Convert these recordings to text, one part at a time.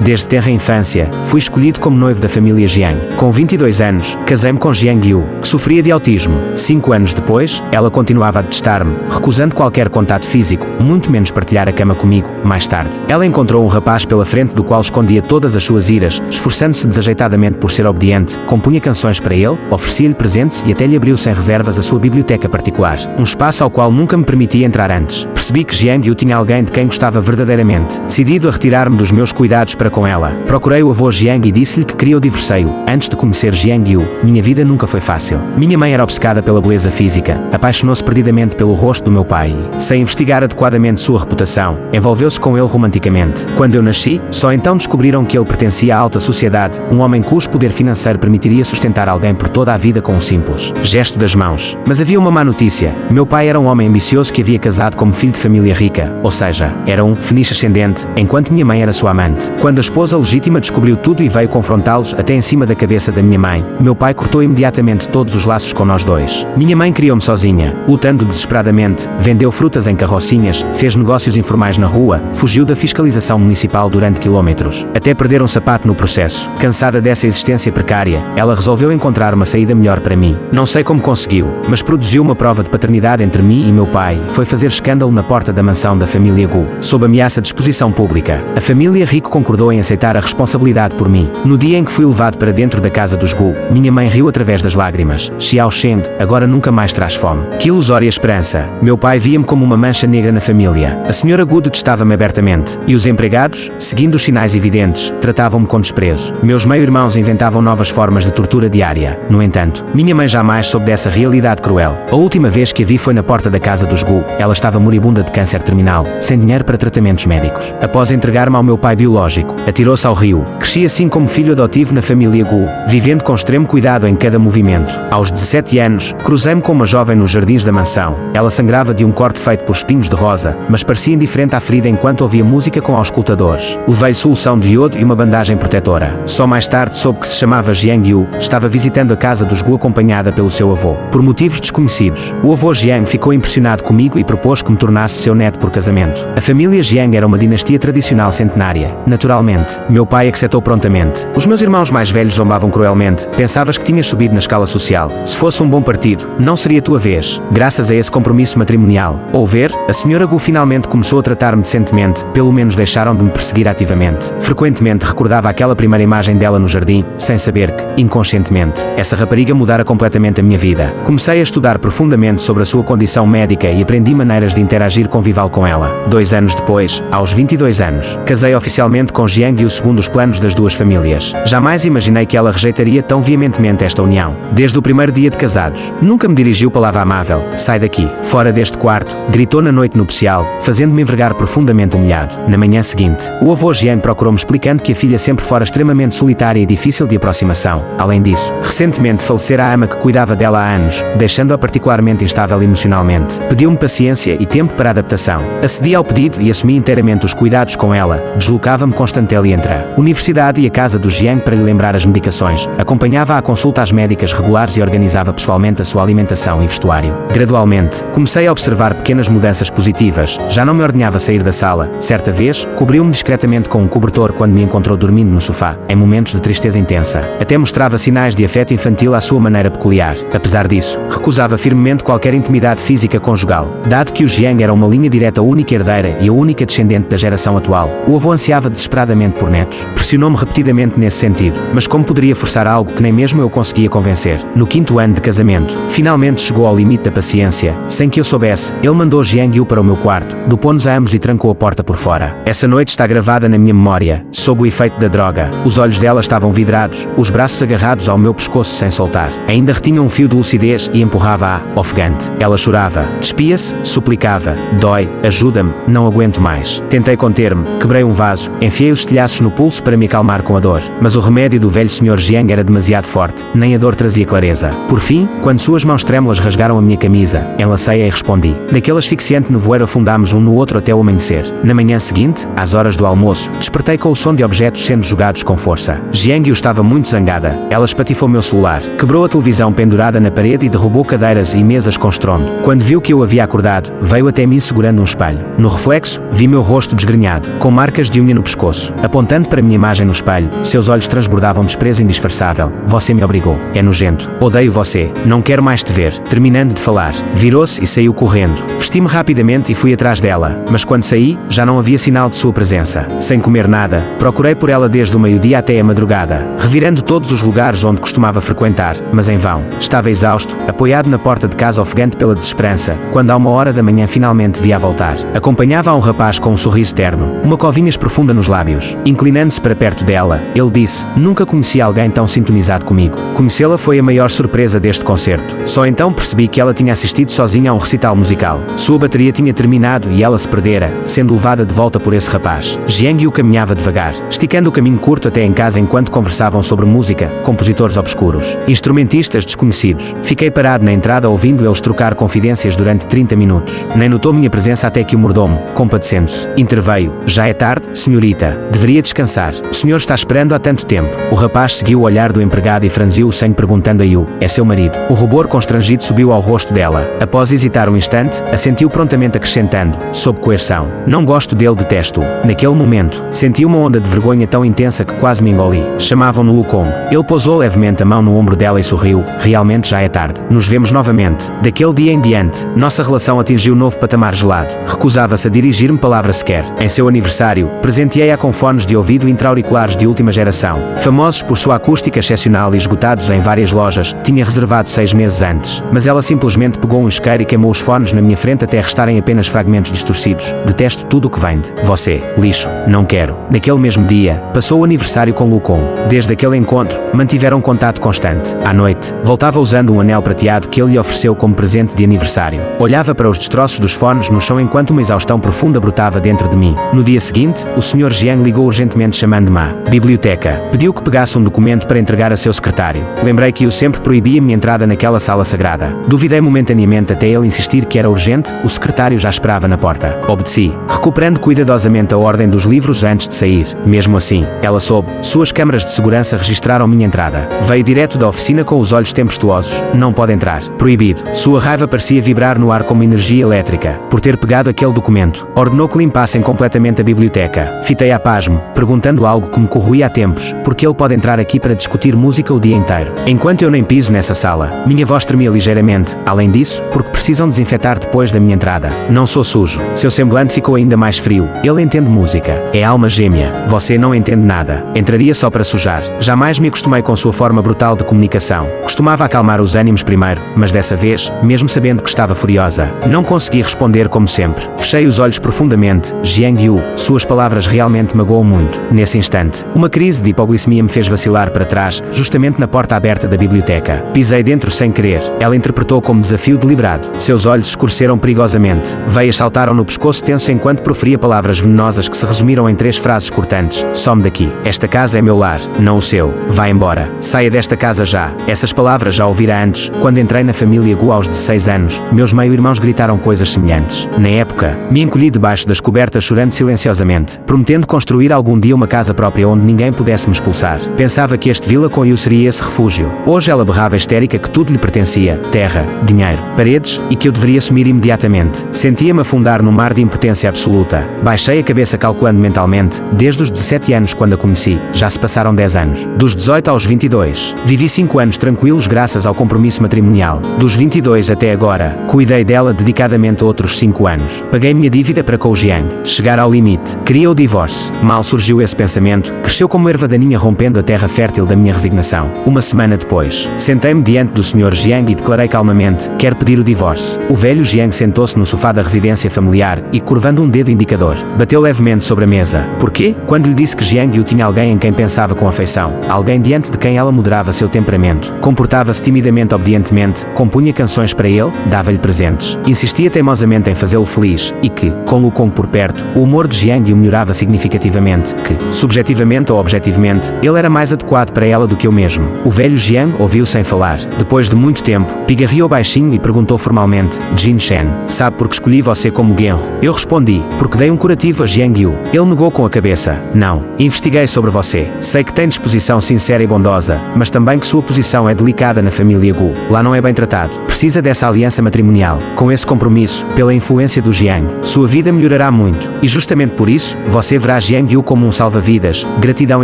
Desde tenra infância, fui escolhido como noivo da família Jiang. Com 22 anos, casei-me com Jiang Yu, que sofria de autismo. 5 anos depois, ela continuava a detestar-me, recusando qualquer contato físico, muito menos partilhar a cama comigo. Mais tarde, ela encontrou um rapaz pela frente do qual escondia todas as suas iras, esforçando-se desajeitadamente por ser obediente, compunha canções para ele, oferecia-lhe presentes e até lhe abriu sem reservas a sua biblioteca particular, um espaço ao qual nunca me permitia entrar antes. Percebi que Jiang Yu tinha alguém de quem gostava verdadeiramente, decidido a retirar-me dos meus cuidados para com ela. Procurei o avô Jiang e disse-lhe que queria o divorcio. Antes de conhecer Jiang Yu, minha vida nunca foi fácil. Minha mãe era obcecada pela beleza física, apaixonou-se perdidamente pelo rosto do meu pai e, sem investigar adequadamente sua reputação, envolveu-se com ele romanticamente. Quando eu nasci, só então descobriram que ele pertencia à alta sociedade, um homem cujo poder financeiro permitiria sustentar alguém por toda a vida com um simples gesto das mãos. Mas havia uma má notícia. Meu pai era um homem ambicioso que havia casado como filho de família rica, ou seja, era um fenice ascendente, enquanto minha mãe era sua amante. Quando a esposa legítima descobriu tudo e veio confrontá-los até em cima da cabeça da minha mãe, meu pai cortou imediatamente todos os laços com nós dois. Minha mãe criou-me sozinha, lutando desesperadamente, vendeu frutas em carrocinhas, fez negócios informais na rua, fugiu da fiscalização municipal durante quilómetros, até perder um sapato no processo. Cansada dessa existência precária, ela resolveu encontrar uma saída melhor para mim. Não sei como conseguiu, mas produziu uma prova de paternidade entre mim e meu pai e foi fazer escândalo na porta da mansão da família Gu. Sob ameaça de exposição pública, a família Rico concordou em aceitar a responsabilidade por mim. No dia em que fui levado para dentro da casa dos Gu, minha mãe riu através das lágrimas. Xiao Sheng, agora nunca mais traz fome. Que ilusória esperança. Meu pai via-me como uma mancha negra na família. A senhora Gu detestava-me abertamente. E os empregados, seguindo os sinais evidentes, tratavam-me com desprezo. Meus meio-irmãos inventavam novas formas de tortura diária. No entanto, minha mãe jamais soube dessa realidade cruel. A última vez que a vi foi na porta da casa dos Gu. Ela estava moribunda de câncer terminal, sem dinheiro para tratamentos médicos. Após entregar-me ao meu pai biológico, atirou-se ao rio. Cresci assim como filho adotivo na família Gu, vivendo com extremo cuidado em cada movimento. Aos 17 anos, cruzei-me com uma jovem nos jardins da mansão. Ela sangrava de um corte feito por espinhos de rosa, mas parecia indiferente à ferida enquanto ouvia música com auscultadores. Levei solução de iodo e uma bandagem protetora. Só mais tarde soube que se chamava Jiang Yu, estava visitando a casa dos Gu acompanhada pelo seu avô. Por motivos desconhecidos, o avô Jiang ficou impressionado comigo e propôs que me tornasse seu neto por casamento. A família Jiang era uma dinastia tradicional centenária. Naturalmente, meu pai aceitou prontamente. Os meus irmãos mais velhos zombavam cruelmente. Pensavas que tinhas subido na escala social. Se fosse um bom partido, não seria tua vez. Graças a esse compromisso matrimonial, ou ver, a senhora Gu finalmente começou a tratar-me decentemente, pelo menos deixaram de me perseguir ativamente. Frequentemente recordava aquela primeira imagem dela no jardim, sem saber que, inconscientemente, essa rapariga mudara completamente a minha vida. Comecei a estudar profundamente sobre a sua condição médica e aprendi maneiras de interagir convival com ela. 2 anos depois, aos 22 anos, casei oficialmente com Jiang Yu segundo os planos das duas famílias. Jamais imaginei que ela rejeitaria tão veementemente esta união. Desde o primeiro dia de casados, nunca me dirigiu palavra amável. Sai daqui, fora deste quarto, gritou na noite nupcial, fazendo-me envergar profundamente humilhado. Na manhã seguinte, o avô Jiang procurou-me explicando que a filha sempre fora extremamente solitária e difícil de aproximação. Além disso, recentemente falecera a ama que cuidava dela há anos, deixando-a particularmente instável emocionalmente. Pediu-me paciência e tempo para a adaptação. Acedi ao pedido e assumi inteiramente os cuidados com ela. Deslocava-me constantemente entre a universidade e a casa do Jiang para lhe lembrar as medicações. Acompanhava-a a consultas médicas regulares e organizava pessoalmente a sua alimentação e vestuário. Gradualmente, comecei a observar pequenas mudanças positivas. Já não me ordenhava sair da sala. Certa vez, cobriu-me discretamente com um cobertor quando me encontrou dormindo no sofá, em momentos de tristeza intensa. Até mostrava sinais de afeto infantil à sua maneira peculiar. Apesar disso, recusava firmemente qualquer intimidade física conjugal. Dado que o Jiang era uma linha direta única herdeira e a única descendente da geração atual, o avô ansiava desesperadamente por netos. Pressionou-me repetidamente nesse sentido, mas como poderia forçar algo que nem mesmo eu conseguia convencer? No 5º ano de casamento, finalmente chegou ao limite da paciência. Sem que eu soubesse, ele mandou Jiang Yu para o meu quarto, dopou-nos a ambos e trancou a porta por fora. Essa noite está gravada na minha memória, sob o efeito da droga. Os olhos dela estavam vidrados, os braços agarrados ao meu pescoço sem soltar. Ainda retinha um fio de lucidez e empurrava-a, ofegante. Ela chorava, despia-se, suplicava: dói, ajuda-me, não aguento mais. Tentei conter-me, quebrei um vaso, enfiei os estilhaços no pulso para me acalmar com a dor. Mas o remédio do velho Sr. Jiang era demasiado forte, nem a dor trazia clareza. Por fim, quando suas mãos trêmulas rasgaram a minha camisa, enlacei-a e respondi. Naquele asfixiante nevoeiro afundámos um no outro até o amanhecer. Na manhã seguinte, às horas do almoço, despertei com o som de objetos sendo jogados com força. Jiang Yu estava muito zangada. Ela espatifou meu celular, quebrou a televisão pendurada na parede e derrubou cadeiras e mesas com estrondo. Quando viu que eu havia acordado, veio até mim segurando um espelho. No reflexo, vi meu rosto desgrenhado, com marcas de unha no pescoço. Apontando para minha imagem no espelho, seus olhos transbordavam desprezo indisfarçável. Você me obrigou. É nojento. Odeio você. Não quero mais te ver. Terminando de falar, virou-se e saiu correndo. Vesti-me rapidamente e fui atrás dela, mas quando saí, já não havia sinal de sua presença. Sem comer nada, procurei por ela desde o meio-dia até a madrugada, revirando todos os lugares onde costumava frequentar, mas em vão. Estava exausto, apoiado na porta de casa ofegante pela desesperança, quando à 1h da manhã finalmente vi-a voltar. Acompanhava um rapaz com um sorriso terno, uma covinhas profunda nos lábios. Inclinando-se para perto dela, ele disse: "Nunca conheci alguém tão sintonizado comigo." Conhecê-la foi a maior surpresa deste concerto. Só então percebi que ela tinha assistido sozinha a um recital musical. Sua bateria tinha terminado e ela se perdera, sendo levada de volta por esse rapaz. Jiang Yu caminhava devagar, esticando o caminho curto até em casa enquanto conversavam sobre música, compositores obscuros, instrumentistas desconhecidos. Fiquei parado na entrada ouvindo eles trocar confidências durante 30 minutos. Nem notou minha presença até que o mordomo, compadecendo-se, interveio: "Já é tarde, senhorita. Deveria descansar. O senhor está esperando há tanto tempo." O rapaz seguiu o olhar do empregado e franziu o senho perguntando a Yu: "É seu marido?" O rubor constrangido subiu ao rosto dela. Após hesitar um instante, assentiu prontamente acrescentando, sob coerção: "Não gosto dele, detesto-o." Naquele momento, senti uma onda de vergonha tão intensa que quase me engoli. Chamavam-no Wukong. Ele pousou levemente a mão no ombro dela e sorriu: "Realmente já é tarde. Nos vemos novamente." Daquele dia em diante, nossa relação atingiu novo patamar gelado. Recusava-se a dirigir-me palavra sequer. Em seu aniversário, presenteei-a com fones de ouvido intra-auriculares de última geração, famosos por sua acústica excepcional e esgotados em várias lojas. Tinha reservado 6 meses antes, mas ela simplesmente pegou um isqueiro e queimou os fones na minha frente até restarem apenas fragmentos distorcidos. Detesto tudo o que vem de você. Lixo. Não quero. Naquele mesmo dia, passou o aniversário com Wukong. Desde aquele encontro, mantiveram contato constante. À noite, voltava usando um anel prateado que ele lhe ofereceu como presente de aniversário. Olhava para os destroços dos fones no chão enquanto uma exaustão profunda brotava dentro de mim. No dia seguinte, o Sr. Jiang ligou urgentemente chamando-me à biblioteca. Pediu que pegasse um documento para entregar a seu secretário. Lembrei que eu sempre proibia minha entrada naquela sala sagrada. Duvidei momentaneamente até ele insistir que era urgente. O secretário já esperava na porta. Obedeci, recuperando cuidadosamente a ordem dos livros antes de sair. Mesmo assim, ela soube. Suas câmaras de segurança registraram minha entrada. Veio direto da oficina com os olhos tempestuosos. "Não pode entrar. Proibido." Sua raiva parecia vibrar no ar como energia elétrica. Por ter pegado aquele documento, ordenou que limpassem completamente a biblioteca. Fitei a pasmo, perguntando algo que me corroía há tempos: "Porque ele pode entrar aqui para discutir música o dia inteiro, enquanto eu nem piso nessa sala?" Minha voz tremia ligeiramente. Além disso, porque precisam desinfetar depois da minha entrada. "Não sou sujo." Seu semblante ficou ainda mais frio. "Ele entende música. É alma gêmea. Você não entende nada. Entraria só para sujar." Jamais me acostumei com sua forma brutal de comunicação. Costumava acalmar os ânimos primeiro, mas dessa vez, mesmo sabendo que estava furiosa, não consegui responder como sempre. Fechei os olhos profundamente. Jiang Yu, suas palavras realmente magoam muito. Nesse instante, uma crise de hipoglicemia me fez vacilar para trás, justamente na porta aberta da biblioteca. Pisei dentro sem querer. Ela interpretou como desafio deliberado. Seus olhos escureceram perigosamente. Veias saltaram no pescoço tenso enquanto proferia palavras venenosas que se resumiram em 3 frases cortantes: "Some daqui. Esta casa é meu lar, não o seu. Vá embora. Saia desta casa já." Essas palavras já ouvira antes, quando entrei na família Gu aos 16 anos. Meus meio-irmãos gritaram coisas semelhantes. Na época, me encolhi debaixo das cobertas chorando silenciosamente, prometendo construir algum dia uma casa própria onde ninguém pudesse me expulsar. Pensava que este Vila com Yu seria esse refúgio. Hoje ela berrava histérica que tudo lhe pertencia: terra, dinheiro, paredes, e que eu deveria assumir imediatamente. Sentia-me afundar num mar de impotência absoluta. Baixei a cabeça calculando mentalmente. Desde os 17 anos quando a conheci, já se passaram 10 anos. Dos 18 aos 22, vivi 5 anos tranquilos graças ao compromisso matrimonial. Dos 22 até agora, cuidei dela dedicadamente outros 5 anos. Paguei minha dívida para com o Jiang. Chegar ao limite. Queria o divórcio. Mal surgiu esse pensamento, cresceu como erva daninha rompendo a terra fértil da minha resignação. Uma semana depois, sentei-me diante do Sr. Jiang e declarei calmamente: "Quero pedir o divórcio." O velho Jiang sentou-se no sofá da residência familiar e, curvando um dedo indicador, bateu levemente sobre a mesa. Porquê? Quando lhe disse que Jiang Yu tinha alguém em quem pensava com afeição, alguém diante de quem ela moderava seu temperamento, comportava-se timidamente obedientemente, compunha canções para ele, dava-lhe presentes, insistia teimosamente em fazê-lo feliz, e que, com Wukong por perto, o humor de Jiang Yu melhorava significativamente, que, subjetivamente ou objetivamente, ele era mais adequado para ela do que eu mesmo. O velho Jiang ouviu sem falar. Depois de muito tempo, pigarreou baixinho e perguntou formalmente: "Jin Shen, sabe por que escolhi você como genro?" Eu respondi: "Porque dei um curativo a Jiang Yu." Ele negou com a cabeça: "Não. Investiguei sobre você. Sei que tem disposição sincera e bondosa, mas também que sua posição é delicada na família Gu. Lá não é bem tratado. Precisa dessa aliança matrimonial. Com esse compromisso, pela influência do Jiang, sua vida melhorará muito. E justamente por isso, você verá Jiang Jiang Yu como um salva-vidas, gratidão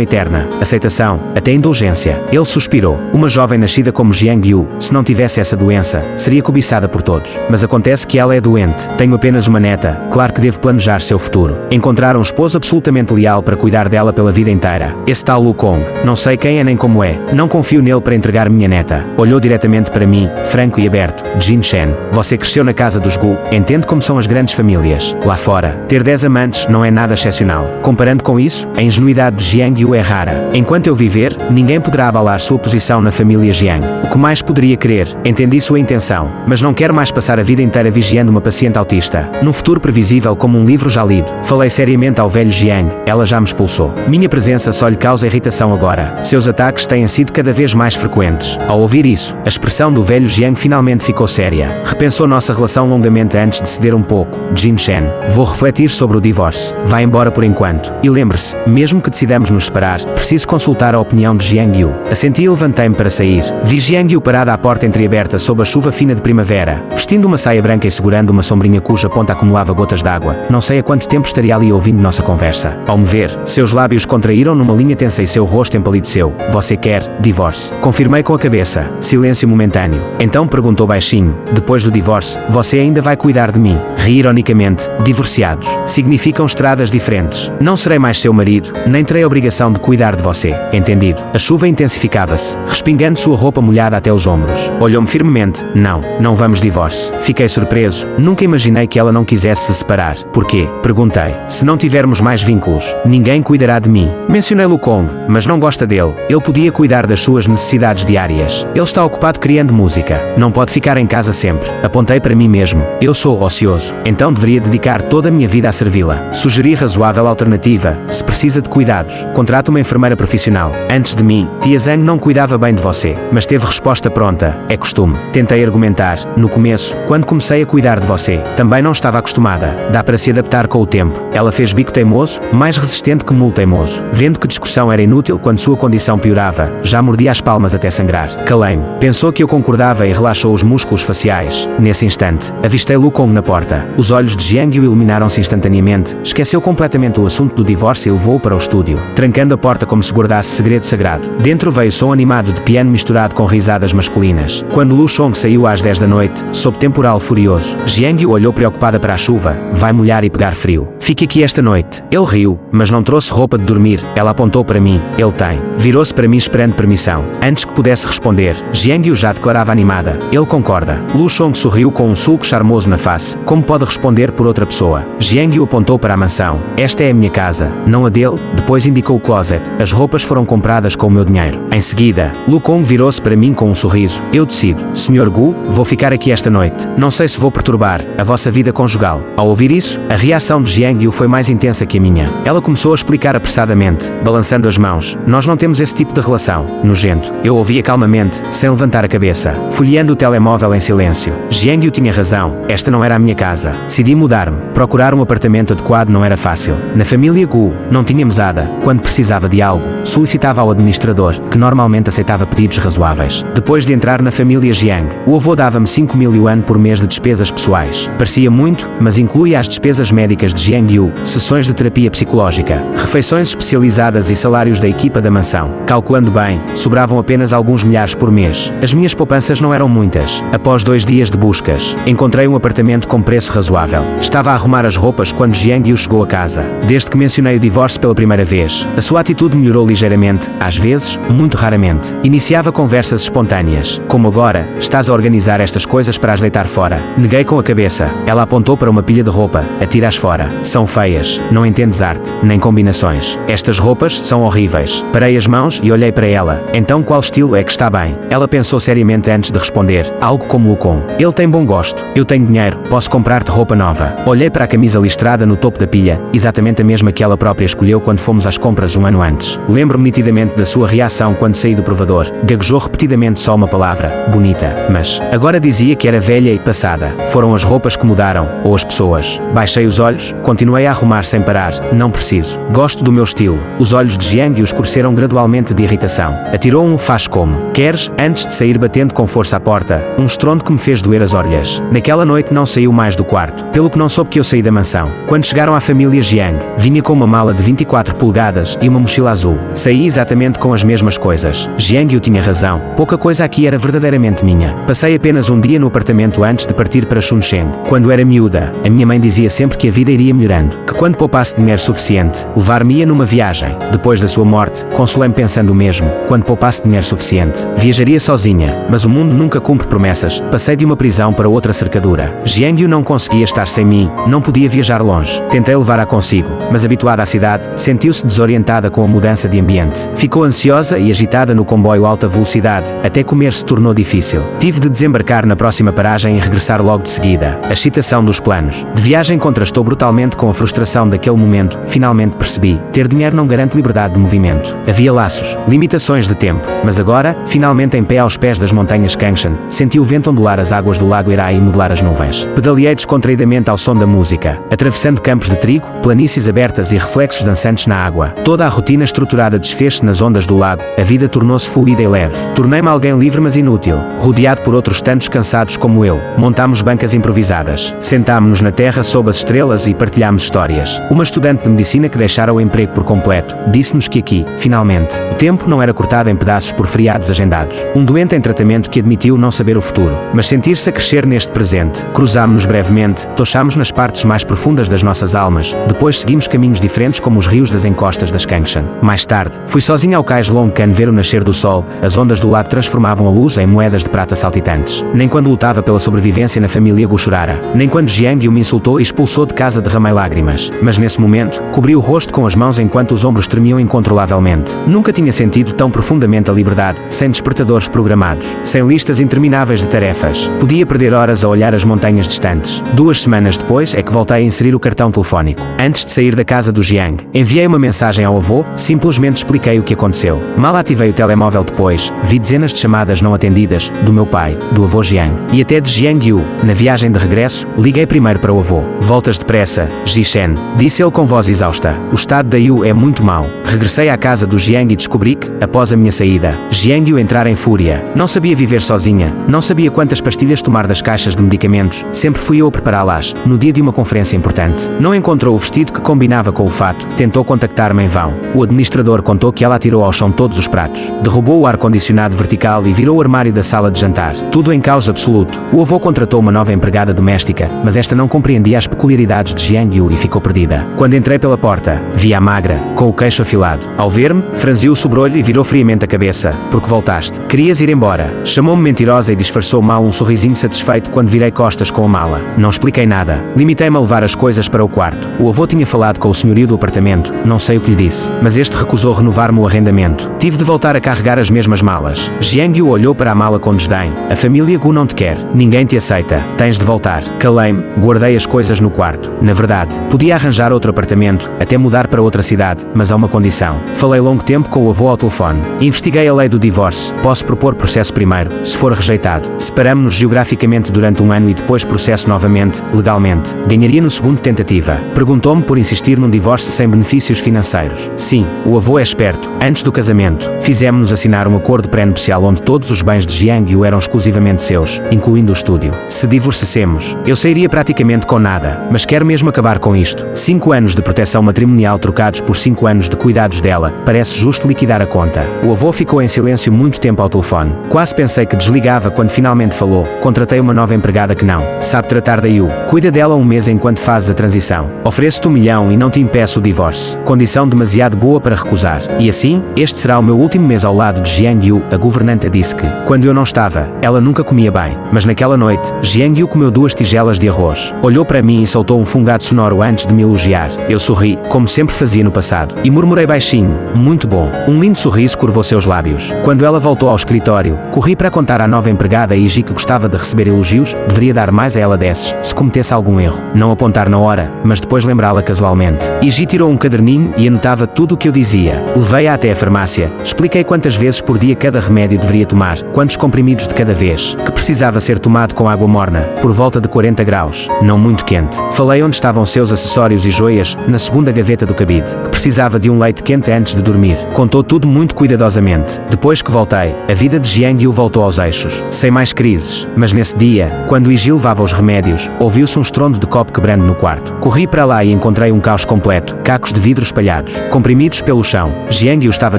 eterna, aceitação, até indulgência. Ele suspirou. Uma jovem nascida como Jiang Yu, se não tivesse essa doença, seria cobiçada por todos. Mas acontece que ela é doente. Tenho apenas uma neta, claro que devo planejar seu futuro. Encontrar um esposo absolutamente leal para cuidar dela pela vida inteira. Esse tal Lu Kong, não sei quem é nem como é, não confio nele para entregar minha neta. Olhou diretamente para mim, franco e aberto. Jin Shen, você cresceu na casa dos Gu, entende como são as grandes famílias. Lá fora, ter 10 amantes não é nada excepcional. Comparando com isso, a ingenuidade de Jiang Yu é rara. Enquanto eu viver, ninguém poderá abalar sua posição na família Jiang. O que mais poderia querer? Entendi sua intenção, mas não quero mais passar a vida inteira vigiando uma paciente autista. Num futuro previsível como um livro já lido. Falei seriamente ao velho Jiang, ela já me expulsou. Minha presença só lhe causa irritação agora. Seus ataques têm sido cada vez mais frequentes. Ao ouvir isso, a expressão do velho Jiang finalmente ficou séria. Repensou nossa relação longamente antes de ceder um pouco. Jin Shen, vou refletir sobre o divórcio. Vai embora por enquanto. E lembre-se, mesmo que decidamos nos separar, preciso consultar a opinião de Jiang Yu. Assenti e levantei-me para sair. Vi Jiang Yu parada à porta entreaberta sob a chuva fina de primavera, vestindo uma saia branca e segurando uma sombrinha cuja ponta acumulava gotas d'água. Não sei há quanto tempo estaria ali ouvindo nossa conversa. Ao me ver, seus lábios contraíram numa linha tensa e seu rosto empalideceu. Você quer divórcio? Confirmei com a cabeça. Silêncio momentâneo. Então perguntou baixinho, depois do divórcio, você ainda vai cuidar de mim? Ri ironicamente. Divorciados significam estradas diferentes. Não serei mais seu marido, nem terei a obrigação de cuidar de você. Entendido. A chuva intensificava-se, respingando sua roupa molhada até os ombros. Olhou-me firmemente. Não vamos divórcio. Fiquei surpreso. Nunca imaginei que ela não quisesse se separar. Porquê? Perguntei. Se não tivermos mais vínculos, ninguém cuidará de mim. Mencionei Lu Kong, mas não gosta dele. Ele podia cuidar das suas necessidades diárias. Ele está ocupado criando música. Não pode ficar em casa sempre. Apontei para mim mesmo. Eu sou ocioso. Então deveria dedicar toda a minha vida a servi-la. Sugeri razoável alternativa. Se precisa de cuidados, contrate uma enfermeira profissional. Antes de mim, tia Zhang não cuidava bem de você, mas teve resposta pronta. É costume. Tentei argumentar. No começo, quando comecei a cuidar de você, também não estava acostumada. Dá para se adaptar com o tempo. Ela fez bico teimoso, mais resistente que mule teimoso. Vendo que discussão era inútil quando sua condição piorava, já mordia as palmas até sangrar. Calei-me. Pensou que eu concordava e relaxou os músculos faciais. Nesse instante, avistei Lu Kong na porta. Os olhos de Jiang Yu iluminaram-se instantaneamente. Esqueceu completamente o assunto do divórcio e levou-o para o estúdio, trancando a porta como se guardasse segredo sagrado. Dentro veio som animado de piano misturado com risadas masculinas. Quando Lu Chong saiu às 10 da noite, sob temporal furioso, Jiang Yu olhou preocupada para a chuva. Vai molhar e pegar frio. Fique aqui esta noite. Ele riu, mas não trouxe roupa de dormir. Ela apontou para mim. Ele tem. Virou-se para mim esperando permissão. Antes que pudesse responder, Jiang Yu já declarava animada. Ele concorda. Lu Chong sorriu com um sulco charmoso na face. Como pode responder por outra pessoa? Jiang Yu apontou para a mansão. Esta é a minha casa, não a dele. Depois indicou o closet. As roupas foram compradas com o meu dinheiro. Em seguida, Lu Kong virou-se para mim com um sorriso. Eu decido. Sr. Gu, vou ficar aqui esta noite. Não sei se vou perturbar a vossa vida conjugal. Ao ouvir isso, a reação de Jiang Yu foi mais intensa que a minha. Ela começou a explicar apressadamente, balançando as mãos. Nós não temos esse tipo de relação. Nojento. Eu ouvia calmamente, sem levantar a cabeça, folheando o telemóvel em silêncio. Jiang Yu tinha razão. Esta não era a minha casa. Decidi mudar-me. Procurar um apartamento adequado não era fácil. Na família Gu, não tinha mesada. Quando precisava de algo, solicitava ao administrador, que normalmente aceitava pedidos razoáveis. Depois de entrar na família Jiang, o avô dava-me 5.000 yuan por mês de despesas pessoais. Parecia muito, mas incluía as despesas médicas de Jiang Yu, sessões de terapia psicológica, refeições especializadas e salários da equipa da mansão. Calculando bem, sobravam apenas alguns milhares por mês. As minhas poupanças não eram muitas. Após 2 dias de buscas, encontrei um apartamento com preço razoável. Estava a arrumar as roupas quando Jiang Yu chegou a casa. Desde que mencionei o divórcio pela primeira vez, a sua atitude melhorou ligeiramente, às vezes, muito raramente. Iniciava conversas espontâneas. Como agora, estás a organizar estas coisas para as deitar fora? Neguei com a cabeça. Ela apontou para uma pilha de roupa. Atira-as fora. São feias. Não entendes arte, nem combinações. Estas roupas são horríveis. Parei as mãos e olhei para ela. Então qual estilo é que está bem? Ela pensou seriamente antes de responder. Algo como Lu Kong. Ele tem bom gosto. Eu tenho dinheiro. Posso comprar-te roupa nova. Olhei para a camisa listrada no topo da pilha, exatamente a mesma que ela própria escolheu quando fomos às compras um ano antes. Lembro-me nitidamente da sua reação quando saí do provador. Gaguejou repetidamente só uma palavra. Bonita. Mas, agora dizia que era velha e passada. Foram as roupas que mudaram, ou as pessoas. Baixei os olhos, continuei a arrumar sem parar. Não preciso. Gosto do meu estilo. Os olhos de Jiang Yu escureceram gradualmente de irritação. Atirou um faz como. Queres? Antes de sair batendo com força à porta. Um estrondo que me fez doer as orelhas. Naquela noite não saiu mais do quarto. Pelo que não soube que eu saí da mansão. Quando chegaram à família Jiang, vinha com uma mala de 24 polegadas e uma mochila azul. Saí exatamente com as mesmas coisas. Jiang Yu tinha razão. Pouca coisa aqui era verdadeiramente minha. Passei apenas um dia no apartamento antes de partir para Chuncheon. Quando era miúda, a minha mãe dizia sempre que a vida iria melhorando, que quando poupasse dinheiro suficiente, levar-me-ia numa viagem. Depois da sua morte, consolei-me pensando o mesmo. Quando poupasse dinheiro suficiente, viajaria sozinha. Mas o mundo nunca cumpre promessas. Passei de uma prisão para outra cercadura. Jiang Yu não conseguia estar sem mim, não podia viajar longe. Tentei levar-a consigo, mas habituada à cidade, sentiu-se desorientada com a mudança de ambiente. Ficou ansiosa e agitada no comboio alta velocidade, até comer se tornou difícil. Tive de desembarcar na próxima paragem e regressar logo de seguida. A excitação dos planos de viagem contrastou brutalmente com a frustração daquele momento. Finalmente percebi, ter dinheiro não garante liberdade de movimento. Havia laços, limitações de tempo, mas agora, finalmente em pé aos pés das montanhas Kangshan, senti o vento ondular as águas do lago Irai e modelar as nuvens. Pedaleei descontraídamente ao som da música, atravessando campos de trigo, planícies abertas e reflexos dançantes na água. Toda a rotina estruturada desfez-se nas ondas do lago, a vida tornou-se fluida e leve. Tornei-me alguém livre mas inútil, rodeado por outros tantos cansados como eu. Montámos bancas improvisadas, sentámo-nos na terra sob as estrelas e partilhámos histórias. Uma estudante de medicina que deixara o emprego por completo, disse-nos que aqui, finalmente, o tempo não era cortado em pedaços por feriados agendados. Um doente em tratamento que admitiu não saber o futuro, mas sentir-se a crescer neste presente. Cruzámo-nos brevemente, tochámos nas partes mais profundas das nossas almas, depois seguimos caminhos diferentes como os rios das encostas das Kangshan. Mais tarde, fui sozinho ao cais Longkan ver o nascer do sol, as ondas do lago transformavam a luz em moedas de prata saltitantes. Nem quando lutava pela sobrevivência na família Gushurara, nem quando Jiang Yu me insultou e expulsou de casa derramei lágrimas. Mas nesse momento, cobri o rosto com as mãos enquanto os ombros tremiam incontrolavelmente. Nunca tinha sentido tão profundamente a liberdade, sem despertadores programados, sem listas intermináveis de tarefas. Podia perder horas a olhar as montanhas distantes. 2 semanas depois é que voltei a inserir o cartão telefónico. Antes de sair da casa do Jiang, enviei uma mensagem ao avô, simplesmente expliquei o que aconteceu. Mal ativei o telemóvel depois, vi dezenas de chamadas não atendidas, do meu pai, do avô Jiang, e até de Jiang Yu. Na viagem de regresso, liguei primeiro para o avô. Voltas depressa, Jishen, disse ele com voz exausta. O estado da Yu é muito mau. Regressei à casa do Jiang e descobri que, após a minha saída, Jiang Yu entrara em fúria. Não sabia viver sozinha, não sabia quantas pastilhas tomar das caixas de medicamentos, sempre fui eu a prepará-las, no dia de uma conferência importante. Não encontrou o vestido que combinava com o fato, tentou contactar-me em vão. O administrador contou que ela atirou ao chão todos os pratos, derrubou o ar-condicionado vertical e virou o armário da sala de jantar. Tudo em caos absoluto. O avô contratou uma nova empregada doméstica, mas esta não compreendia as peculiaridades de Jiang Yu e ficou perdida. Quando entrei pela porta, vi-a magra, com o queixo afilado. Ao ver-me, franziu o sobrolho e virou friamente a cabeça. Porque voltaste? Querias ir embora? Chamou-me mentirosa e disfarçou mal um sorrisinho satisfeito quando virei costas com a mala. Não expliquei nada. Limitei-me a levar as coisas para o quarto. O avô tinha falado com o senhorio do apartamento, não sei o que lhe disse, mas este recusou renovar-me o arrendamento. Tive de voltar a carregar as mesmas malas. Jiang Yu olhou para a mala com desdém. A família Gu não te quer. Ninguém te aceita. Tens de voltar. Calei-me, guardei as coisas no quarto. Na verdade, podia arranjar outro apartamento, até mudar para outra cidade, mas há uma condição. Falei longo tempo com o avô ao telefone. Investiguei a lei do divórcio. Posso propor processo primeiro, se for rejeitado. Separamo-nos geograficamente durante 1 ano e depois processo novamente, legalmente. Ganharia no segundo tentativa. Perguntou-me por insistir num divórcio sem benefícios financeiros. Sim, o avô é esperto. Antes do casamento, fizemos-nos assinar um acordo pré-nupcial onde todos os bens de Jiang Yu eram exclusivamente seus, incluindo o estúdio. Se divorciassemos, eu sairia praticamente com nada, mas quero mesmo acabar com isto. 5 anos de proteção matrimonial trocados por 5 anos de cuidados dela, parece justo liquidar a conta. O avô ficou em silêncio muito tempo ao telefone. Quase pensei que desligava quando finalmente falou. Contratei uma nova empregada que não sabe tratar da Yu. Cuida dela 1 mês enquanto fazes a transição. Ofereço-te 1 milhão e não te impeço o divórcio. Condição demasiado boa para recusar. E assim, este será o meu último mês ao lado de Jiang Yu. A governanta disse que, quando eu não estava, ela nunca comia bem. Mas naquela noite, Jiang Yu comeu 2 tigelas de arroz. Olhou para mim e soltou um fungado sonoro antes de me elogiar. Eu sorri, como sempre fazia no passado, e murmurei baixinho, muito bom. Um lindo sorriso curvou seus lábios. Quando ela voltou ao escritório, corri para contar à nova empregada e exigi que gostava de receber elogios, deveria dar mais a ela desses, se cometesse algum erro. Não apontar na hora, mas depois lembrá-la casualmente. Igi tirou um caderninho e anotava tudo o que eu dizia. Levei-a até a farmácia. Expliquei quantas vezes por dia cada remédio deveria tomar, quantos comprimidos de cada vez, que precisava ser tomado com água morna, por volta de 40 graus, não muito quente. Falei onde estavam seus acessórios e joias, na segunda gaveta do cabide, que precisava de um leite quente antes de dormir. Contou tudo muito cuidadosamente. Depois que voltei, a vida de Jiang Yu voltou aos eixos, sem mais crises. Mas nesse dia, quando Igi levava os remédios, ouviu-se um estrondo de copo quebrando no quarto. Corri para lá e encontrei um caos completo, cacos de vidro espalhados, comprimidos pelo chão. Jiang Yu estava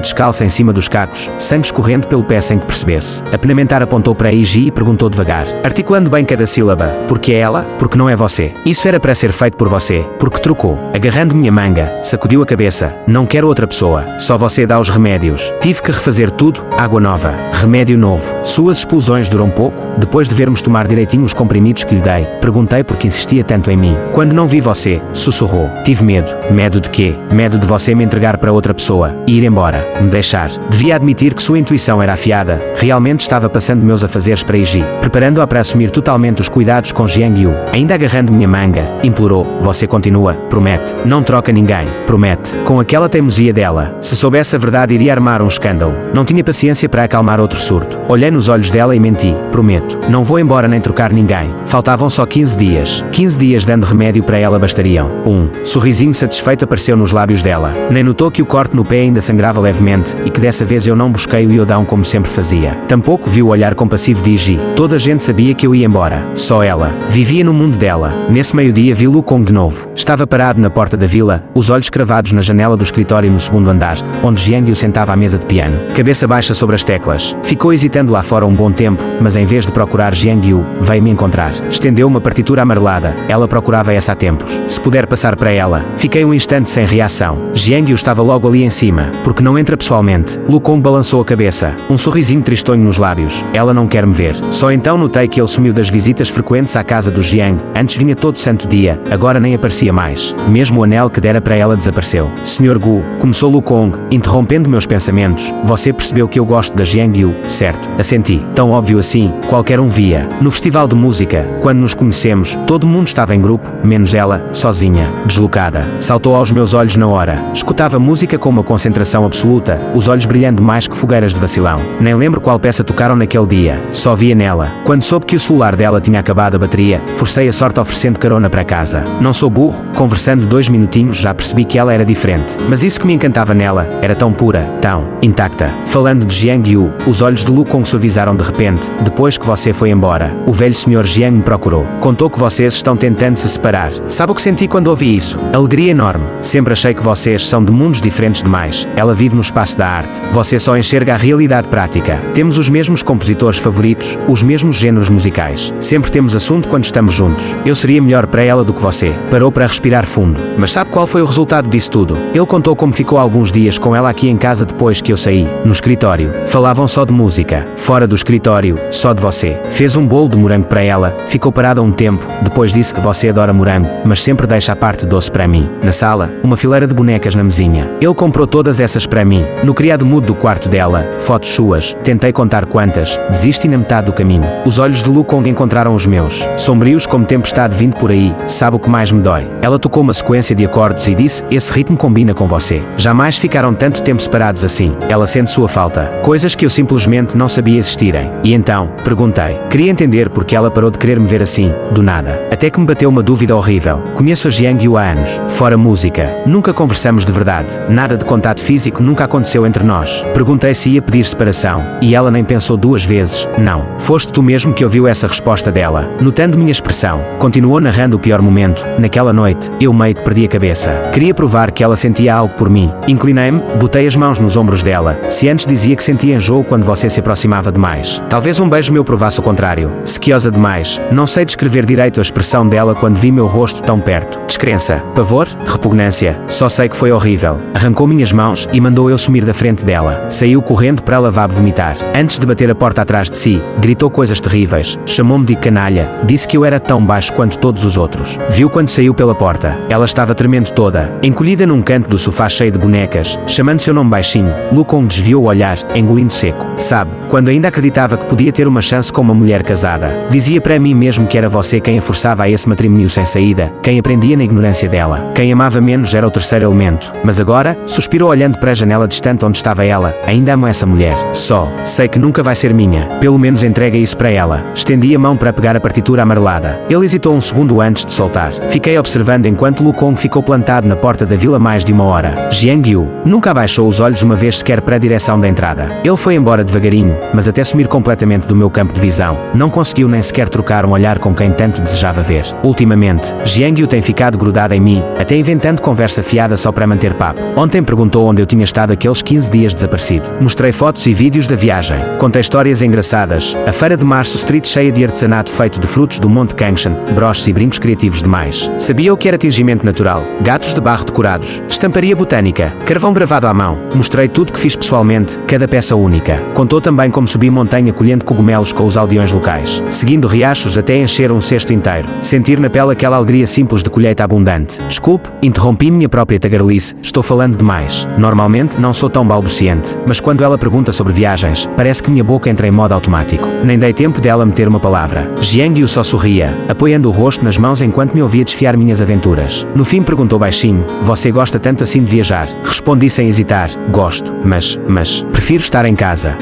descalça em cima dos cacos, sangue escorrendo pelo pé sem que percebesse. A Penamentar apontou para Eiji e perguntou devagar, articulando bem cada sílaba, porque é ela, porque não é você. Isso era para ser feito por você, porque trocou. Agarrando minha manga, sacudiu a cabeça, não quero outra pessoa, só você dá os remédios. Tive que refazer tudo, água nova, remédio novo. Suas explosões duram pouco, depois de vermos tomar direitinho os comprimidos que lhe dei. Perguntei porque insistia tanto em mim. Quando não vi você, sussurrou. Tive medo. Medo de quê? Medo de você me entregar para outra pessoa e ir embora, me deixar. Devia admitir que sua intuição era afiada. Realmente estava passando meus afazeres para Eiji, preparando-a para assumir totalmente os cuidados com Jiang Yu. Ainda agarrando minha manga, implorou. Você continua, promete. Não troca ninguém, promete. Com aquela teimosia dela, se soubesse a verdade iria armar um escândalo. Não tinha paciência para acalmar outro surto. Olhei nos olhos dela e menti. Prometo. Não vou embora nem trocar ninguém. Faltavam só 15 dias. 15 dias dando remédio para ela bastariam. Sorrisinho satisfeito apareceu nos lábios dela. Nem notou que o corte no pé ainda sangrava levemente e que dessa vez eu não busquei o iodão como sempre fazia. Tampouco viu o olhar compassivo de Eiji. Toda a gente sabia que eu ia embora. Só ela. Vivia no mundo dela. Nesse meio-dia vi Lu Kong de novo. Estava parado na porta da vila, os olhos cravados na janela do escritório no segundo andar, onde Jiang Yu sentava à mesa de piano. Cabeça baixa sobre as teclas. Ficou hesitando lá fora um bom tempo, mas em vez de procurar Jiang Yu, veio me encontrar. Estendeu uma partitura amarelada. Ela procurava essa há tempos. Se puder passar para ela. Fiquei um instante sem reação. Jiang Yu estava logo ali em cima. Porque não entra pessoalmente? Lu Kong balançou a cabeça. Um sorrisinho tristonho nos lábios. Ela não quer me ver. Só então notei que ele sumiu das visitas frequentes à casa do Jiang. Antes vinha todo santo dia, agora nem aparecia mais. Mesmo o anel que dera para ela desapareceu. Sr. Gu, começou Lu Kong, interrompendo meus pensamentos. Você percebeu que eu gosto da Jiang Yu, certo? Assenti. Tão óbvio assim, qualquer um via. No festival de música, quando nos conhecemos, todo mundo estava em grupo, menos ela, sozinha, deslocada. Saltou aos meus olhos na hora. Escutava música com uma concentração absoluta, os olhos brilhando mais que fogueiras de vacilão. Nem lembro qual peça tocaram naquele dia. Só via nela. Quando soube que o celular dela tinha acabado a bateria, forcei a sorte oferecendo carona para casa. Não sou burro, conversando 2 minutinhos já percebi que ela era diferente. Mas isso que me encantava nela, era tão pura, tão intacta. Falando de Jiang Yu, os olhos de Lu Kong suavizaram de repente, depois que você foi embora. O velho Sr. Jiang me procurou. Contou que vocês estão tentando se separar. Sabe o que senti quando ouvi isso? Alegria enorme. Sempre achei que vocês são de mundos diferentes demais. Ela vive no espaço da arte. Você só enxerga a realidade prática. Temos os mesmos compositores favoritos, os mesmos géneros musicais. Sempre temos assunto quando estamos juntos. Eu seria melhor para ela do que você. Parou para respirar fundo. Mas sabe qual foi o resultado disso tudo? Ele contou como ficou alguns dias com ela aqui em casa depois que eu saí. No escritório. Falavam só de música. Fora do escritório, só de você. Fez um bolo de morango para ela. Ficou parada um tempo. Depois disse que você adora morango, mas sempre deixa a parte doce para mim. Na sala, uma fileira de bonecas na mesinha. Ele comprou todas essas para mim. No criado mudo do quarto dela, fotos suas. Tentei contar quantas. Desisti na metade do caminho. Os olhos de Lu Kong encontraram os meus. Sombrios como tempestade vindo por aí. Sabe o que mais me dói? Ela tocou uma sequência de acordes e disse, esse ritmo combina com você. Jamais ficaram tanto tempo separados assim. Ela sente sua falta. Coisas que eu simplesmente não sabia existirem. E então, perguntei. Queria entender porque ela parou de querer me ver assim, do nada. Até que me bateu uma dúvida horrível. Conheço a Jiang Yu há anos. Fora música. Nunca conversamos de verdade. Nada de contato físico nunca aconteceu entre nós. Perguntei se ia pedir separação. E ela nem pensou 2 vezes. Não. Foste tu mesmo que ouviu essa resposta dela. Notando minha expressão. Continuou narrando o pior momento. Naquela noite, eu meio que perdi a cabeça. Queria provar que ela sentia algo por mim. Inclinei-me, botei as mãos nos ombros dela. Se antes dizia que sentia enjoo quando você se aproximava demais. Talvez um beijo meu provasse o contrário. Sequiosa demais. Não sei descrever direito a expressão dela quando vi meu rosto tão perto. Descrença, pavor, repugnância. Só sei que foi horrível. Arrancou minhas mãos e mandou eu sumir da frente dela. Saiu correndo para ela vomitar. Antes de bater a porta atrás de si, gritou coisas terríveis. Chamou-me de canalha. Disse que eu era tão baixo quanto todos os outros. Viu quando saiu pela porta. Ela estava tremendo toda, encolhida num canto do sofá cheio de bonecas, chamando seu nome baixinho. Lu Kong desviou o olhar, engolindo seco. Sabe, quando ainda acreditava que podia ter uma chance com uma mulher casada. Dizia para mim mesmo que era você quem a forçava a esse matrimônio sem saída, quem aprendia na ignorância dela. Quem amava menos era o terceiro elemento. Mas agora, suspirou olhando para a janela distante onde estava ela. Ainda amo essa mulher. Só, sei que nunca vai ser minha. Pelo menos entrega isso para ela. Estendi a mão para pegar a partitura amarelada. Ele hesitou um segundo antes de soltar. Fiquei observando enquanto Lu Kong ficou plantado na porta da vila mais de 1 hora. Jiang Yu nunca abaixou os olhos uma vez sequer para a direção da entrada. Ele foi embora devagarinho, mas até sumir completamente do meu campo de visão, não conseguiu nem sequer trocar um olhar com quem tanto desejava ver. Ultimamente, Jiang Yu tem ficado grudada em mim, até até inventando conversa fiada só para manter papo. Ontem perguntou onde eu tinha estado aqueles 15 dias desaparecido. Mostrei fotos e vídeos da viagem. Contei histórias engraçadas. A feira de março street cheia de artesanato feito de frutos do Monte Kangshan, broches e brincos criativos demais. Sabia o que era tingimento natural, gatos de barro decorados, estamparia botânica, carvão gravado à mão. Mostrei tudo que fiz pessoalmente, cada peça única. Contou também como subi montanha colhendo cogumelos com os aldeões locais, seguindo riachos até encher um cesto inteiro. Sentir na pele aquela alegria simples de colheita abundante. Desculpe, interrompi minha própria tagarelice, estou falando demais. Normalmente não sou tão balbuciente, mas quando ela pergunta sobre viagens, parece que minha boca entra em modo automático. Nem dei tempo dela meter uma palavra. Jiang Yu só sorria, apoiando o rosto nas mãos enquanto me ouvia desfiar minhas aventuras. No fim perguntou baixinho, você gosta tanto assim de viajar? Respondi sem hesitar, gosto, mas, prefiro estar em casa.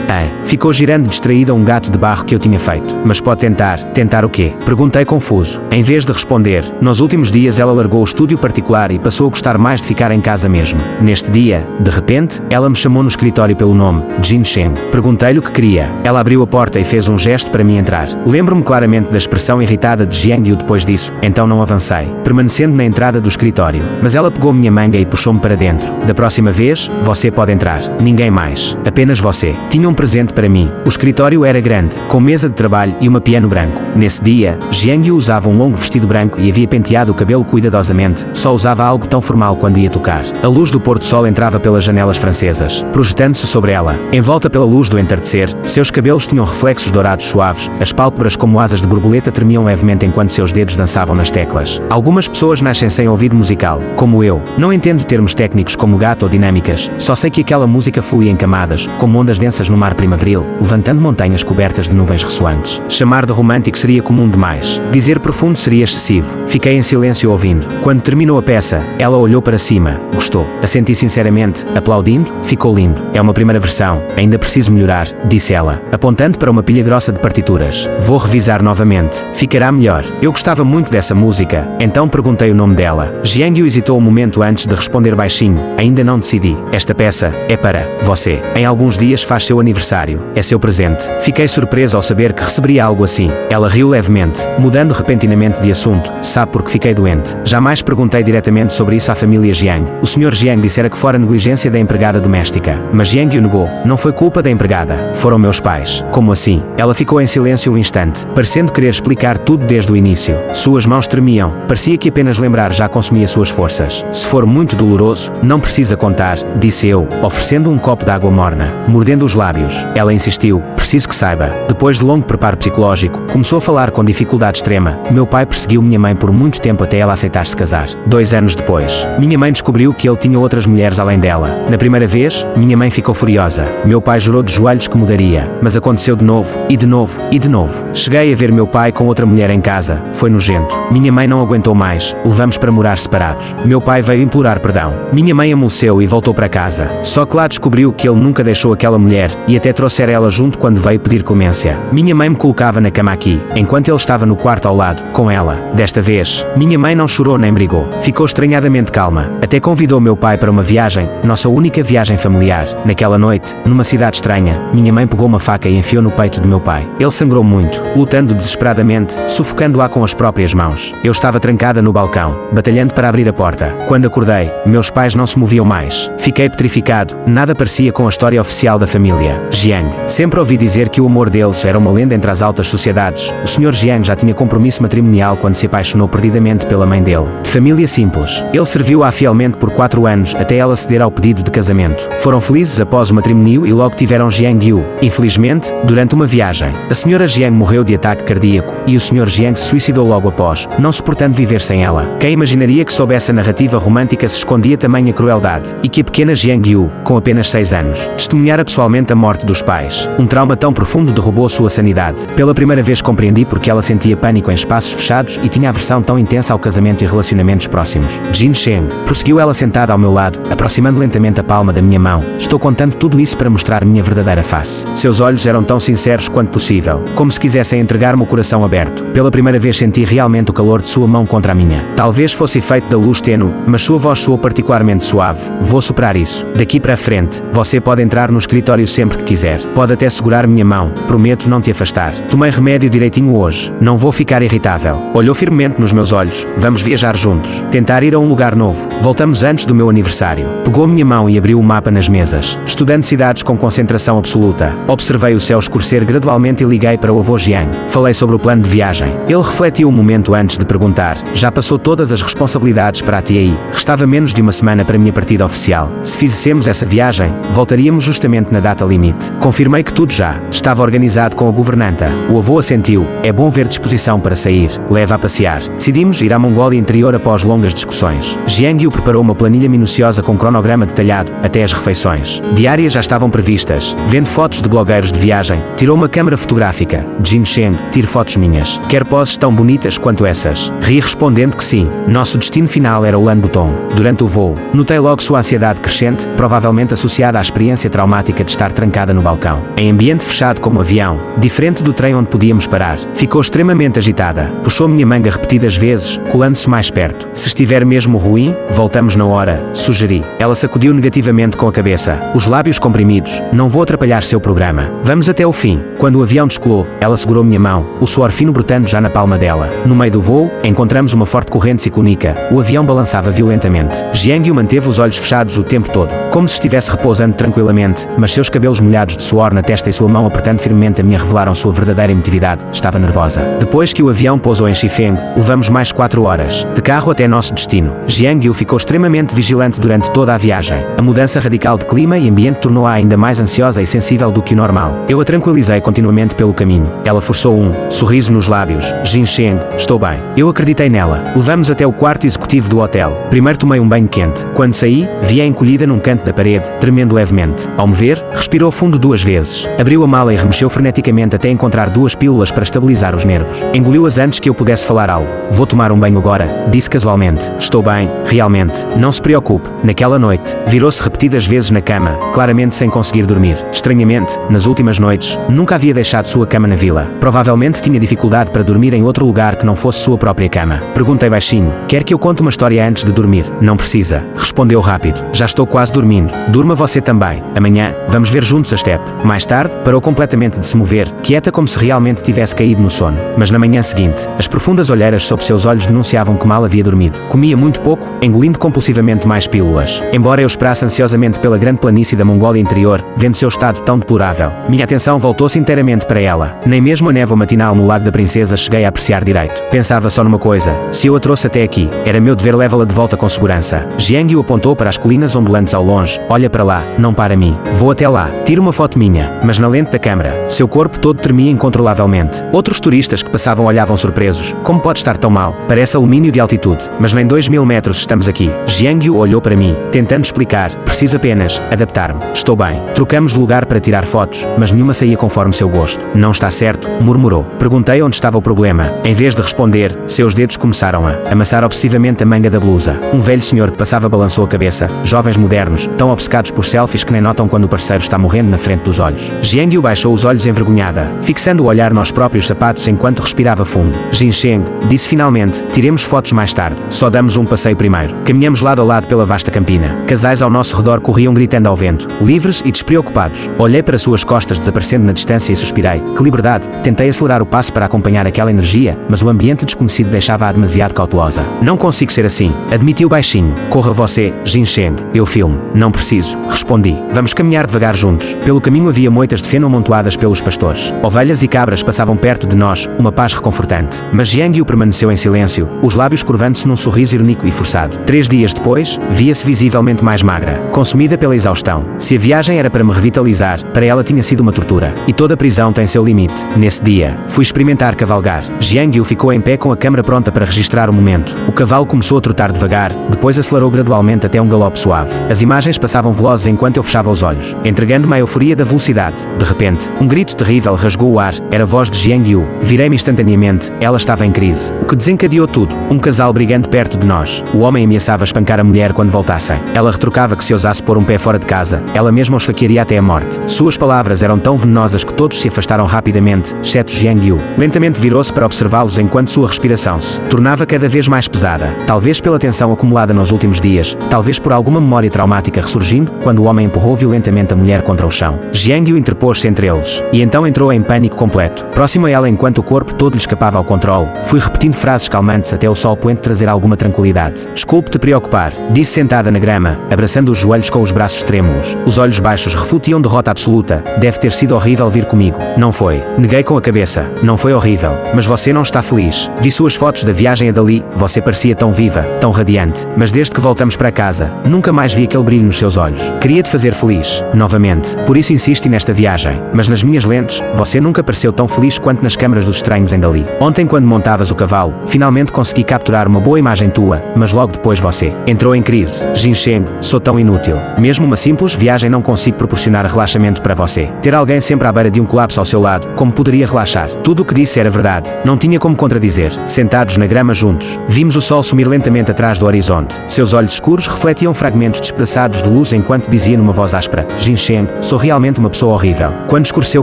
Ficou girando distraída um gato de barro que eu tinha feito. Mas pode tentar o quê? Perguntei confuso. Em vez de responder, nos últimos dias ela largou o estúdio particular e passou a gostar mais de ficar em casa mesmo. Neste dia, de repente, ela me chamou no escritório pelo nome, Jin Sheng. Perguntei-lhe o que queria. Ela abriu a porta e fez um gesto para mim entrar. Lembro-me claramente da expressão irritada de Jiang Yu depois disso, então não avancei, permanecendo na entrada do escritório. Mas ela pegou minha manga e puxou-me para dentro. Da próxima vez, você pode entrar. Ninguém mais. Apenas você. Tinha um presente para mim. O escritório era grande, com mesa de trabalho e uma piano branco. Nesse dia, Jiang Yu usava um longo vestido branco e havia penteado o cabelo cuidadosamente, só usava algo tão formal quando ia tocar. A luz do pôr-do-sol entrava pelas janelas francesas, projetando-se sobre ela. Envolta pela luz do entardecer, seus cabelos tinham reflexos dourados suaves, as pálpebras como asas de borboleta tremiam levemente enquanto seus dedos dançavam nas teclas. Algumas pessoas nascem sem ouvido musical, como eu. Não entendo termos técnicos como gato ou dinâmicas, só sei que aquela música flui em camadas, como ondas densas no mar primaveril, levantando montanhas cobertas de nuvens ressoantes. Chamar de romântico seria comum demais. Dizer profundo seria excessivo. Fiquei em silêncio ouvindo. Quando terminou a peça, ela olhou para cima. Gostou. Assenti sinceramente, aplaudindo. Ficou lindo. É uma primeira versão. Ainda preciso melhorar, disse ela, apontando para uma pilha grossa de partituras. Vou revisar novamente. Ficará melhor. Eu gostava muito dessa música, então perguntei o nome dela. Jiang Yu hesitou um momento antes de responder baixinho. Ainda não decidi. Esta peça é para você. Em alguns dias faz seu aniversário. É seu presente. Fiquei surpreso ao saber que receberia algo assim. Ela riu levemente, mudando repentinamente de assunto. Sabe porque fiquei doente. Jamais perguntei diretamente sobre isso à família Jiang. O Sr. Jiang dissera que fora negligência da empregada doméstica. Mas Jiang Yu negou. Não foi culpa da empregada. Foram meus pais. Como assim? Ela ficou em silêncio um instante, parecendo querer explicar tudo desde o início. Suas mãos tremiam. Parecia que apenas lembrar já consumia suas forças. Se for muito doloroso, não precisa contar, disse eu, oferecendo um copo de água morna, mordendo os lábios. Ela insistiu. Preciso que saiba. Depois de longo preparo psicológico, começou a falar com dificuldade extrema. Meu pai perseguiu minha mãe por muito tempo até ela aceitar-se casar. 2 anos depois, minha mãe descobriu que ele tinha outras mulheres além dela. Na primeira vez, minha mãe ficou furiosa. Meu pai jurou de joelhos que mudaria, mas aconteceu de novo, e de novo, e de novo. Cheguei a ver meu pai com outra mulher em casa. Foi nojento. Minha mãe não aguentou mais. Levamos para morar separados. Meu pai veio implorar perdão. Minha mãe amoleceu e voltou para casa. Só que lá descobriu que ele nunca deixou aquela mulher, e até trouxera ela junto quando veio pedir clemência. Minha mãe me colocava na cama aqui, enquanto ele estava no quarto ao lado, com ela. Desta vez, minha mãe não chorou nem brigou. Ficou estranhadamente calma. Até convidou meu pai para uma viagem, nossa única viagem familiar. Naquela noite, numa cidade estranha, minha mãe pegou uma faca e enfiou no peito de meu pai. Ele sangrou muito, lutando desesperadamente, sufocando-a com as próprias mãos. Eu estava trancada no balcão, batalhando para abrir a porta. Quando acordei, meus pais não se moviam mais. Fiquei petrificado, nada parecia com a história oficial da família Jiang. Sempre ouvi dizer que o amor deles era uma lenda entre as altas sociedades. O Sr. Jiang já tinha compromisso matrimonial quando se apaixonou perdidamente pela mãe dele. De família simples. Ele serviu-a fielmente por 4 anos até ela ceder ao pedido de casamento. Foram felizes após o matrimônio e logo tiveram Jiang Yu. Infelizmente, durante uma viagem, a Sra. Jiang morreu de ataque cardíaco e o Sr. Jiang se suicidou logo após, não suportando viver sem ela. Quem imaginaria que sob essa narrativa romântica se escondia tamanha crueldade e que a pequena Jiang Yu, com apenas 6 anos, testemunhara pessoalmente a morte dos pais. Um trauma tão profundo derrubou sua sanidade. Pela primeira vez compreendi porque ela sentia pânico em espaços fechados e tinha aversão tão intensa ao casamento e relacionamentos próximos. Jin Sheng, prosseguiu ela sentada ao meu lado, aproximando lentamente a palma da minha mão. Estou contando tudo isso para mostrar minha verdadeira face. Seus olhos eram tão sinceros quanto possível, como se quisessem entregar-me o coração aberto. Pela primeira vez senti realmente o calor de sua mão contra a minha. Talvez fosse efeito da luz tênue, mas sua voz soou particularmente suave. Vou superar isso. Daqui para a frente, você pode entrar no escritório sempre que quiser. Pode até segurar minha mão. Prometo não te afastar. Tomei remédio direitinho hoje. Não vou ficar irritável. Olhou firmemente nos meus olhos. Vamos viajar juntos. Tentar ir a um lugar novo. Voltamos antes do meu aniversário. Pegou minha mão e abriu o mapa nas mesas. Estudando cidades com concentração absoluta. Observei o céu escurecer gradualmente e liguei para o avô Jiang. Falei sobre o plano de viagem. Ele refletiu um momento antes de perguntar. Já passou todas as responsabilidades para a TAI. Restava menos de uma semana para a minha partida oficial. Se fizéssemos essa viagem, voltaríamos justamente na data limite. Confirmei que tudo já estava organizado com a governanta. O avô assentiu. É bom ver disposição para sair. Leva a passear. Decidimos ir à Mongólia Interior após longas discussões. Jiang Yu preparou uma planilha minuciosa com cronograma detalhado, até as refeições diárias já estavam previstas. Vendo fotos de blogueiros de viagem, tirou uma câmara fotográfica. Jin Sheng, tire fotos minhas. Quer poses tão bonitas quanto essas? Ri respondendo que sim. Nosso destino final era Ulaanbaatar. Durante o voo, notei logo sua ansiedade crescente, provavelmente associada à experiência traumática de estar trancada no balcão. Em ambiente fechado como avião, diferente do trem onde podíamos parar, ficou extremamente agitada. Puxou minha manga repetidas vezes, colando-se mais perto. Se estiver mesmo ruim, voltamos na hora, sugeri. Ela sacudiu negativamente com a cabeça. Os lábios comprimidos. Não vou atrapalhar seu programa. Vamos até o fim. Quando o avião descolou, ela segurou minha mão, o suor fino brotando já na palma dela. No meio do voo, encontramos uma forte corrente ciclónica. O avião balançava violentamente. Jiang Yu manteve os olhos fechados o tempo todo, como se estivesse repousando tranquilamente, mas seus cabelos molhados de suor na testa e sua mão apertando firmemente a minha revelaram sua verdadeira emotividade. Estava nervosa. Depois que o avião pousou em Shifeng, levamos mais 4 horas de carro até nosso destino. Jiang Yu ficou extremamente vigilante durante toda a viagem. A mudança radical de clima e ambiente tornou-a ainda mais ansiosa e sensível do que o normal. Eu a tranquilizei continuamente pelo caminho. Ela forçou um sorriso nos lábios. Jin Sheng, estou bem. Eu acreditei nela. Levamos até o quarto executivo do hotel. Primeiro tomei um banho quente. Quando saí, vi-a encolhida num canto da parede, tremendo levemente. Ao me ver, respirou fundo 2 vezes. Abriu a mala e remexeu freneticamente até encontrar 2 pílulas para estabilizar os nervos. Engoliu-as antes que eu pudesse falar algo. Vou tomar um banho agora, disse casualmente. Estou bem, realmente. Não se preocupe. Naquela noite, virou-se repetidas vezes na cama, claramente sem conseguir dormir. Estranhamente, nas últimas noites, nunca havia deixado sua cama na vila. Provavelmente tinha dificuldade para dormir em outro lugar que não fosse sua própria cama. Perguntei baixinho. Quer que eu conte uma história antes de dormir? Não precisa. Respondeu rápido. Já estou quase dormindo. Durma você também. Amanhã, vamos ver juntos a steppe. Mais tarde, parou completamente de se mover, quieta como se realmente tivesse caído no sono. Mas na manhã seguinte, as profundas olheiras sob seus olhos denunciavam que mal havia dormido. Comia muito pouco, engolindo compulsivamente mais pílulas. Embora eu esperasse ansiosamente pela grande planície da Mongólia Interior, vendo seu estado tão deplorável, minha atenção voltou-se inteiramente para ela. Nem mesmo a névoa matinal no Lago da Princesa cheguei a apreciar direito. Pensava só numa coisa. Se eu a trouxe até aqui, era meu dever levá-la de volta com segurança. Jiang Yu apontou para as colinas ondulantes ao longe. Olha para lá, não para mim. Vou até lá. Tiro uma foto minha, mas na lente da câmara. Seu corpo todo tremia incontrolavelmente. Outros turistas que passavam olhavam surpresos. Como pode estar tão mal? Parece alumínio de altitude. Mas nem 2000 metros estamos aqui. Jiang Yu olhou para mim, tentando explicar. Preciso apenas adaptar-me. Estou bem. Trocamos de lugar para tirar fotos, mas nenhuma saía conforme seu gosto. Não está certo, murmurou. Perguntei onde estava o problema. Em vez de responder, seus dedos começaram a amassar obsessivamente a manga da blusa. Um velho senhor que passava balançou a cabeça. Jovens modernos, tão obcecados por selfies que nem notam quando o parceiro está morrendo na frente dos olhos. Jiang Yu baixou os olhos envergonhada, fixando o olhar nos próprios sapatos enquanto respirava fundo. Jin Sheng, disse finalmente, tiremos fotos mais tarde. Só damos um passeio primeiro. Caminhamos lado a lado pela vasta campina. Casais ao nosso redor corriam gritando ao vento, livres e despreocupados. Olhei para suas costas desaparecendo na distância e suspirei. Que liberdade! Tentei acelerar o passo para acompanhar aquela energia, mas o ambiente desconhecido deixava-a demasiado cautelosa. Não consigo ser assim, admitiu baixinho. Corra você, Jin Sheng. Eu filmo. Não preciso, respondi. Vamos caminhar devagar juntos. Pelo caminho havia moitas de feno amontoadas pelos pastores. Ovelhas e cabras passavam perto de nós, uma paz reconfortante. Mas Jiang Yu permaneceu em silêncio, os lábios curvando-se num sorriso irónico e forçado. 3 dias depois, via-se visivelmente mais magra, consumida pela exaustão. Se a viagem era para me revitalizar, para ela tinha sido uma tortura. E toda prisão tem seu limite. Nesse dia, fui experimentar cavalgar. Jiang Yu ficou em pé com a câmera pronta para registrar o momento. O cavalo começou a trotar devagar, depois acelerou gradualmente até um galope suave. As imagens passavam velozes enquanto eu fechava os olhos, entregando-me à euforia da velocidade. De repente, um grito terrível rasgou o ar. Era a voz de Jiang Yu. Virei-me instantaneamente. Ela estava em crise. O que desencadeou tudo. Um casal brigando perto de nós. O homem ameaçava espancar a mulher quando voltassem. Ela retrucava que se ousasse pôr um pé fora de casa, ela mesma o esfaquearia até a morte. Suas palavras eram tão venenosas que todos se afastaram rapidamente, exceto Jiang Yu. Lentamente virou-se para observá-los enquanto sua respiração se tornava cada vez mais pesada. Talvez pela tensão acumulada nos últimos dias, talvez por alguma memória traumática ressurgindo, quando o homem empurrou violentamente a mulher contra o chão. Jiang Yu interpôs-se entre eles, e então entrou em pânico completo. Próximo a ela enquanto o corpo todo lhe escapava ao controle, fui repetindo frases calmantes até o sol poente trazer alguma tranquilidade. Desculpe-te preocupar, disse sentada na grama, abraçando os joelhos com os braços trêmulos. Os olhos baixos refletiam derrota absoluta. Deve ter sido horrível vir comigo. Não foi. Neguei com a cabeça. Não foi horrível. Mas você não está feliz. Vi suas fotos da viagem a Dali. Você parecia tão viva, tão radiante. Mas desde que voltamos para casa, nunca mais vi aquele brilho nos seus olhos. Queria te fazer feliz. Novamente. Por isso insisti nesta viagem. Mas nas minhas lentes, você nunca pareceu tão feliz quanto nas câmaras dos estranhos em Dali. Ontem quando montavas o cavalo, finalmente consegui capturar uma boa imagem tua, mas logo depois você entrou em crise. Jinsheng, sou tão inútil. Mesmo uma simples viagem não consigo proporcionar relaxamento para você. Ter alguém sempre à beira de um colapso ao seu lado, como poderia relaxar? Tudo o que disse era verdade. Não tinha como contradizer. Sentados na grama juntos, vimos o sol sumir lentamente atrás do horizonte. Seus olhos escuros refletiam fragmentos despedaçados de luz enquanto dizia numa voz áspera: Jinsheng, sou realmente uma pessoa horrível. Quando escureceu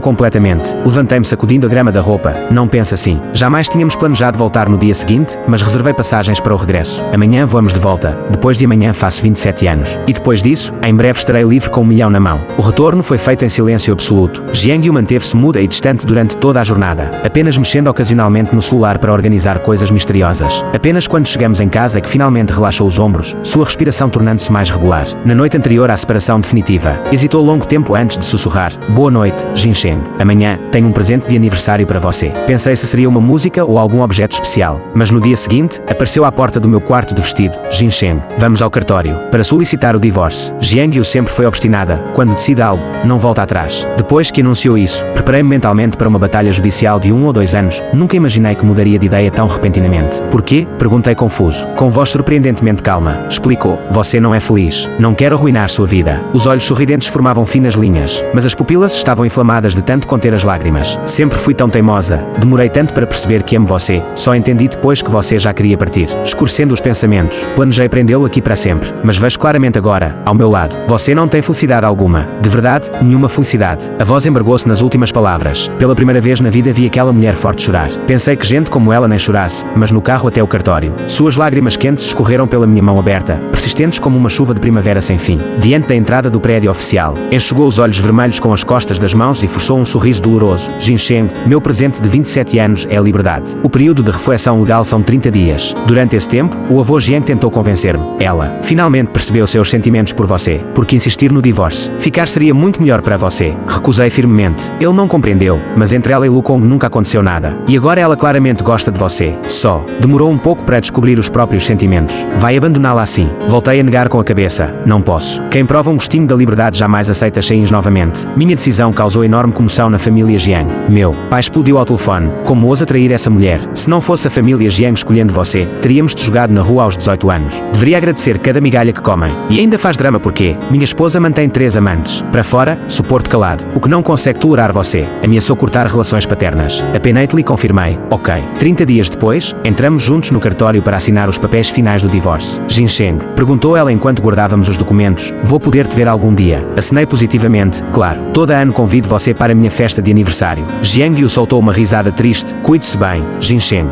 completamente, levantei-me sacudindo a grama da roupa. Não pense assim. Jamais tínhamos planejado voltar no dia seguinte, mas reservei passagens para o regresso. Amanhã vamos de volta. Depois de amanhã faço 27 anos. E depois disso, em breve estarei livre com 1 milhão na mão. O retorno foi feito em silêncio absoluto. Jiang Yu manteve-se muda e distante durante toda a jornada, apenas mexendo ocasionalmente no celular para organizar coisas misteriosas. Apenas quando chegamos em casa é que finalmente relaxou os ombros, sua respiração tornando-se mais regular. Na noite anterior à separação definitiva, hesitou longo tempo antes de sussurrar: Boa noite, Jinsheng. Amanhã, tenho um presente de aniversário para você. Pensei se seria uma música ou algum objeto especial. Mas no dia seguinte, apareceu à porta do meu quarto de vestido: Jinsheng, vamos ao cartório, para solicitar o divórcio. Jiang Yu sempre foi obstinada. Quando decide algo, não volta atrás. Depois que anunciou isso, preparei-me mentalmente para uma batalha judicial de 1 ou 2 anos. Nunca imaginei que mudaria de ideia tão repentinamente. Porquê? Perguntei confuso. Com voz surpreendentemente calma, explicou: Você não é feliz. Não quero arruinar sua vida. Os olhos sorridentes formavam finas linhas, mas as pupilas estavam inflamadas de tanto conter as lágrimas. Sempre fui tão teimosa. Demorei tanto para perceber que amo você. Só entendi depois que você já queria partir. Escurecendo os pensamentos, planejei prendê-lo aqui para sempre. Mas vejo claramente agora, ao meu lado, você não tem felicidade alguma. De verdade, nenhuma felicidade. A voz embargou-se nas últimas palavras. Pela primeira vez na vida vi aquela mulher forte chorar. Pensei que gente como ela nem chorasse, mas no carro até o cartório, suas lágrimas quentes escorreram pela minha mão aberta, persistentes como uma chuva de primavera sem fim. Diante da entrada do prédio oficial, enxugou os olhos vermelhos com as costas das mãos e forçou um sorriso doloroso. Jinsheng, meu presente de 27 anos é a liberdade. O período de reflexão legal são 30 dias. Durante esse tempo, o avô Jiang tentou convencer-me. Ela finalmente percebeu seus sentimentos por você. Porque insistir no divórcio? Ficar seria muito melhor para você. Recusei firmemente. Ele não compreendeu, mas entre ela e Lu Kong nunca aconteceu nada. E agora ela claramente gosta de você. Só demorou um pouco para descobrir os próprios sentimentos. Vai abandoná-la assim? Voltei a negar com a cabeça. Não posso. Quem prova um gostinho da liberdade jamais aceita cheinhos novamente. Minha decisão causou enorme comoção na família Jiang. Meu pai explodiu ao telefone. Como ousa trair essa mulher? Se não fosse a família Jiang escolhendo você, teríamos-te jogado na rua aos 18 anos. Deveria agradecer cada migalha que comem. E ainda faz drama porque minha esposa mantém 3 amantes. Para fora, suporto calado. O que não consegue tolerar você. Ameaçou cortar relações paternas. Apenei-te-lhe e confirmei. Ok. 30 dias depois, entramos juntos no cartório para assinar os papéis finais do divórcio. Jinsheng, perguntou ela enquanto guardávamos os documentos, vou poder te ver algum dia? Acenei positivamente. Claro. Todo ano convido você para a minha festa de aniversário. Jiang Yu soltou uma risada triste. Cuide-se bem, Jinsheng.